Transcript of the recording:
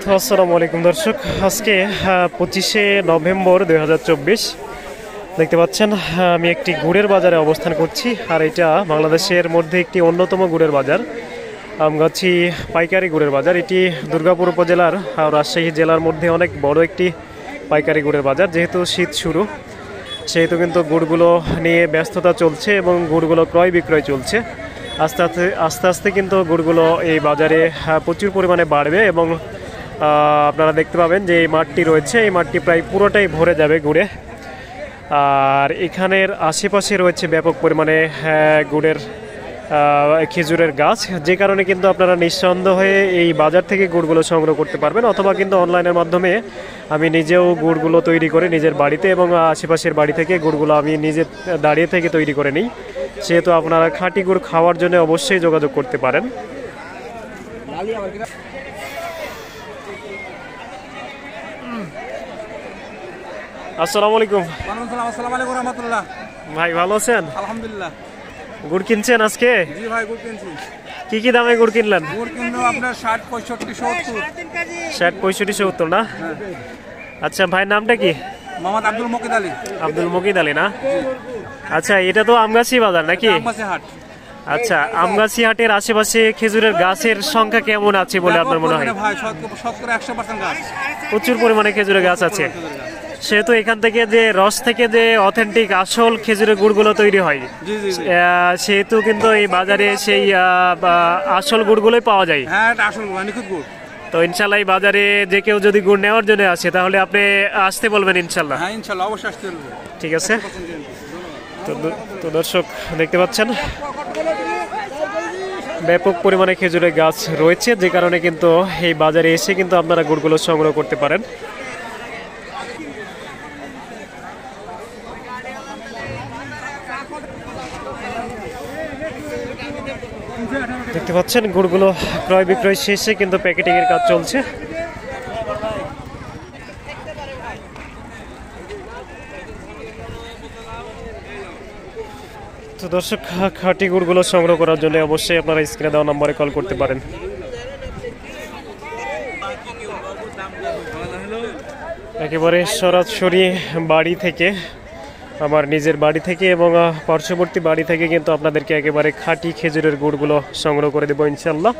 তো আসসালামু আলাইকুম দর্শক, আজকে 25শে নভেম্বর 2024। দেখতে পাচ্ছেন আমি একটি গুড়ের বাজারে অবস্থান করছি, আর এটা বাংলাদেশের মধ্যে একটি অন্যতম গুড়ের বাজার, আমগাছি পাইকারি গুড়ের বাজার। এটি দুর্গাপুর উপজেলার রাজশাহী জেলার মধ্যে অনেক বড় একটি পাইকারি গুড়ের বাজার। যেহেতু শীত শুরু, সেহেতু কিন্তু গুড়গুলো নিয়ে ব্যস্ততা চলছে এবং গুড়গুলো ক্রয় বিক্রয় চলছে। আস্তে আস্তে কিন্তু গুড়গুলো এই বাজারে প্রচুর পরিমাণে বাড়বে এবং আপনারা দেখতে পাবেন যে এই মাঠটি রয়েছে, এই মাঠটি প্রায় পুরোটাই ভরে যাবে গুড়ে। আর এখানের আশেপাশে রয়েছে ব্যাপক পরিমাণে গুড়ের খেজুরের গাছ, যে কারণে কিন্তু আপনারা নিঃসন্দেহে এই বাজার থেকে গুড়গুলো সংগ্রহ করতে পারবেন, অথবা কিন্তু অনলাইনের মাধ্যমে আমি নিজেও গুড়গুলো তৈরি করে নিজের বাড়িতে এবং আশেপাশের বাড়ি থেকে গুড়গুলো আমি নিজে দাঁড়িয়ে থেকে তৈরি করে নিই। সেহেতু আপনারা খাঁটি গুড় খাওয়ার জন্য অবশ্যই যোগাযোগ করতে পারেন। আসসালামু আলাইকুম। আসসালামু আলাইকুম রাহমাতুল্লাহ। ভাই ভালো আছেন? আলহামদুলিল্লাহ। গুড় কিনছেন আজকে? জি ভাই, গুড় কিনছি। কি দামে গুড় কিনলেন? গুড় কিনলো আপনার 60, 65, 70। 60, 65, 70 না? আচ্ছা, ভাইয়ের নামটা কি? মোহাম্মদ আব্দুল মকিদ আলী। আব্দুল মকিদ আলী না? আচ্ছা, এটা তো আমগাছি বাজার নাকি? আমগাছি হাট। আচ্ছা, আমগাছি হাটের আশেপাশে খেজুরের গাছের সংখ্যা কেমন আছে বলে আপনার মনে হয়? ভাই 100% গাছ, প্রচুর পরিমাণে খেজুরের গাছ আছে। সেহেতু এখান থেকে যে রস থেকে যে অথেন্টিক আসল খেজুরের গুড়গুলো তৈরি হয়, সেহেতু কিন্তু এই বাজারে সেই আসল গুড়গুলোই পাওয়া যায়। হ্যাঁ, আসল নিখুঁত গুড়। তো ইনশাল্লাহ এই বাজারে যে কেউ যদি গুড় নেওয়ার জন্য আসে, তাহলে আপনি আসতে বলবেন ইনশাল্লাহ। হ্যাঁ ইনশাল্লাহ, অবশ্যই আসতে বলবো। ঠিক আছে। তো দর্শক দেখতে পাচ্ছেন ব্যাপক পরিমাণে খেজুরের গাছ রয়েছে, যে কারণে কিন্তু এই বাজারে এসে কিন্তু আপনারা গুড়গুলো সংগ্রহ করতে পারেন। দেখতে পাচ্ছেন গুড়গুলো ক্রয় বিক্রয় শেষে কিন্তু প্যাকেটিং এর কাজ চলছে। তো দর্শক, খাঁটি গুড়গুলো সংগ্রহ করার জন্য অবশ্যই আপনারা স্ক্রিনে দেওয়া নম্বরে কল করতে পারেন। একেবারে সরাসরি বাড়ি থেকে, আমার নিজের বাড়ি থেকে এবং পার্শ্ববর্তী বাড়ি থেকে কিন্তু আপনাদেরকে একেবারে খাঁটি খেজুরের গুড়গুলো সংগ্রহ করে দেবো ইনশাল্লাহ।